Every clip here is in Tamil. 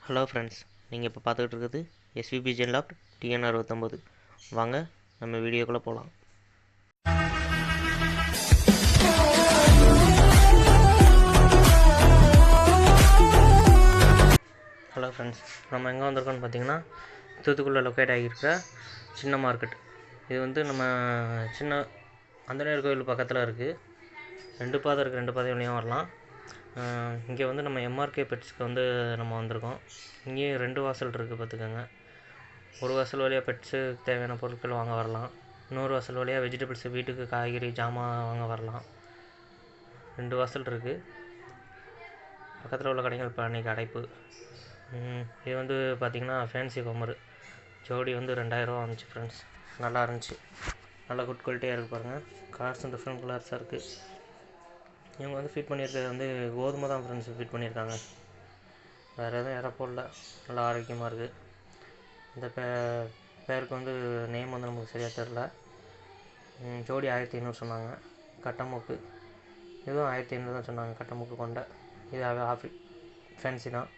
ஹலோ ஃப்ரெண்ட்ஸ், நீங்கள் இப்போ பார்த்துக்கிட்டு இருக்கிறது எஸ்விபி ஜென்லாப்ட் டிஎன்ஆர் 69. வாங்க நம்ம வீடியோக்குள்ளே போகலாம். ஹலோ ஃப்ரெண்ட்ஸ், நம்ம எங்கே வந்திருக்கோம்னு பார்த்தீங்கன்னா தூத்துக்குடியில் லொக்கேட் ஆகியிருக்கிற சின்ன மார்க்கெட். இது வந்து நம்ம சின்ன ஆஞ்சநேயர் கோயில் பக்கத்தில் இருக்குது. ரெண்டு பாதை இருக்குது, ரெண்டு பாதை வழியாக வரலாம். இங்கே வந்து நம்ம எம்ஆர்கே பெட்ஸ்க்கு வந்து நம்ம வந்திருக்கோம். இங்கேயும் 2 வாசல் இருக்குது பார்த்துக்கோங்க. ஒரு வாசல் வழியாக பெட்ஸு தேவையான பொருட்கள் வாங்க வரலாம். இன்னொரு வாசல் வழியாக வெஜிடபிள்ஸு, வீட்டுக்கு காய்கறி ஜாமான் வாங்க வரலாம். 2 வாசல் இருக்குது. பக்கத்தில் உள்ள கடைகள் இப்போ அன்றைக்கி அடைப்பு. இது வந்து பார்த்திங்கன்னா ஃபேன்சி கம்மரு ஜோடி வந்து 2000 ரூபா வந்துச்சு ஃப்ரெண்ட்ஸ். நல்லா இருந்துச்சு, நல்லா குட் குவாலிட்டியாக இருக்குது பாருங்கள். கலர்ஸும் டிஃப்ரெண்ட் கலர்ஸாக இருக்குது. இவங்க வந்து ஃபிட் பண்ணியிருக்கிறது வந்து கோதுமை தான் ஃப்ரெண்ட்ஸ் ஃபிட் பண்ணியிருக்காங்க. வேறு எதுவும் இறப்போ இல்லை. நல்லா ஆரோக்கியமாக இருக்குது. இந்த பேருக்கு வந்து நேம் வந்து நமக்கு சரியாக தெரில. ஜோடி 1500 சொன்னாங்க. கட்டமுக்கு இதுவும் 1500 தான் சொன்னாங்க. கட்டமுக்கு கொண்டை இது ஃபேன்சி தான்,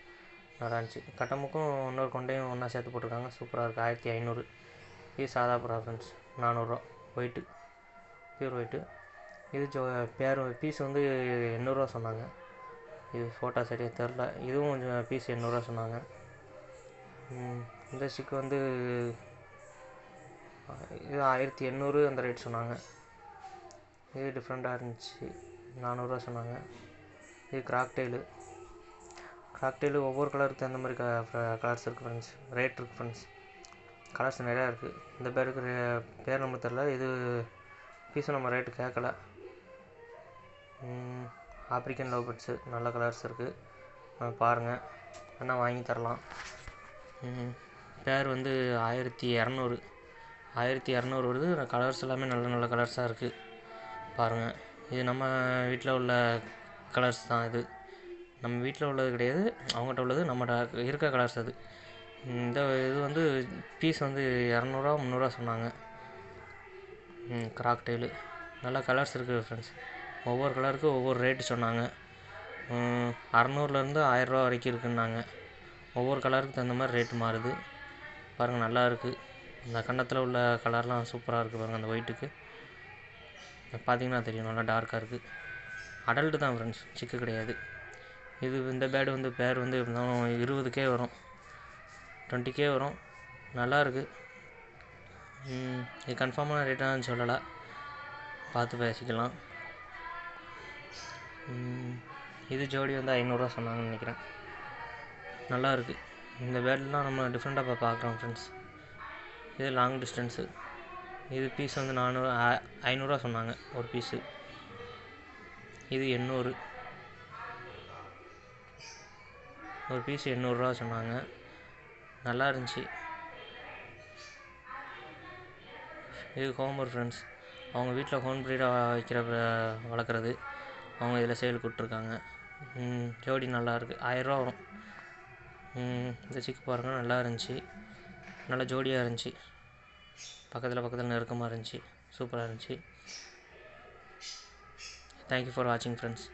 நல்லா இருந்துச்சு. கட்டமுக்கும் இன்னொரு கொண்டையும் ஒன்றா சேர்த்து போட்டிருக்காங்க. சூப்பராக இருக்குது. 1500. இது சாதா புறா ஃப்ரெண்ட்ஸ், 400 ரூபா. White, pure white. இது பேர் பீஸ் வந்து 800 ரூபா சொன்னாங்க. இது ஃபோட்டோ சரியாக தெரில. இதுவும் கொஞ்சம் பீஸ் 800 ரூபா சொன்னாங்க. இந்த ஸ்டிக்கு வந்து இது 1800 அந்த ரேட் சொன்னாங்க. இது டிஃப்ரெண்ட்டாக இருந்துச்சு, 400 ரூபா சொன்னாங்க. இது கிராக்டெயிலு ஒவ்வொரு கலருக்கு தகுந்த மாதிரி கலர்ஸ் இருக்குது ஃப்ரெண்ட்ஸ். ரேட் இருக்குது ஃப்ரெண்ட்ஸ். கலர்ஸ் நிறையா இருக்குது. இந்த பேருக்கு பேர் நம்மளுக்கு தெரில. இது பீஸும் நம்ம ரேட்டு கேட்கல. ஆப்ரிக்கன் லவ் பேர்ட்ஸு நல்ல கலர்ஸ் இருக்குது, பாருங்கள். வேணால் வாங்கி தரலாம். பேர் வந்து 1200 வருது. கலர்ஸ் எல்லாமே நல்ல நல்ல கலர்ஸாக இருக்குது, பாருங்கள். இது நம்ம வீட்டில் உள்ள கலர்ஸ் தான். இது நம்ம வீட்டில் உள்ளது கிடையாது, அவங்ககிட்ட உள்ளது. நம்மகிட்ட இருக்க கலர்ஸ் அது. இந்த இது வந்து பீஸ் வந்து 200 ரூபா 300 ரூபா சொன்னாங்க. கிராக்டெயிலு நல்ல கலர்ஸ் இருக்குது ஃப்ரெண்ட்ஸ். ஒவ்வொரு கலருக்கும் ஒவ்வொரு ரேட்டு சொன்னாங்க. 600லேருந்து 1000 ரூபா வரைக்கும் இருக்குன்னாங்க. ஒவ்வொரு கலருக்கு தகுந்த மாதிரி ரேட்டு மாறுது, பாருங்கள். நல்லா இருக்குது. இந்த கன்னத்தில் உள்ள கலர்லாம் சூப்பராக இருக்குது பாருங்கள். அந்த ஒயிட்டுக்கு பார்த்திங்கன்னா தெரியும், நல்லா டார்க்காக இருக்குது. அடல்ட்டு தான் ஃப்ரெண்ட்ஸ், சிக்கு கிடையாது. இந்த பேர்டு வந்து பேர் வந்து இருந்தாலும் 20K வரும், 20K வரும். நல்லா இருக்குது. இது கன்ஃபார்மான ரேட்டானு சொல்லலை, பார்த்து பேசிக்கலாம். இது ஜோடி வந்து 500 ரூபா சொன்னாங்கன்னு நினைக்கிறேன். நல்லா இருக்குது. இந்த பேர்டெலாம் நம்ம டிஃப்ரெண்ட்டாக பார்க்குறோம் ஃப்ரெண்ட்ஸ். இது லாங் டிஸ்டன்ஸு. இது பீஸ் வந்து 500 ரூபா சொன்னாங்க ஒரு பீஸு. இது 800, ஒரு பீஸ் 800 ரூபா சொன்னாங்க. நல்லா இருந்துச்சு. இது ஹோமர் ஃப்ரெண்ட்ஸ். அவங்க வீட்டில் ஹோம் ப்ரீடாக வளர்க்குறது. அவங்க இதில் சேலுக்கு விட்ருக்காங்க. ஜோடி நல்லாயிருக்கு, 1000 ரூபா வரும். இந்த சிக்கு பாருங்கள், நல்லா இருந்துச்சு. நல்லா ஜோடியாக இருந்துச்சு. பக்கத்தில் நெருக்கமாக இருந்துச்சு, சூப்பராக இருந்துச்சு. தேங்க்யூ ஃபார் வாட்சிங் ஃப்ரெண்ட்ஸ்.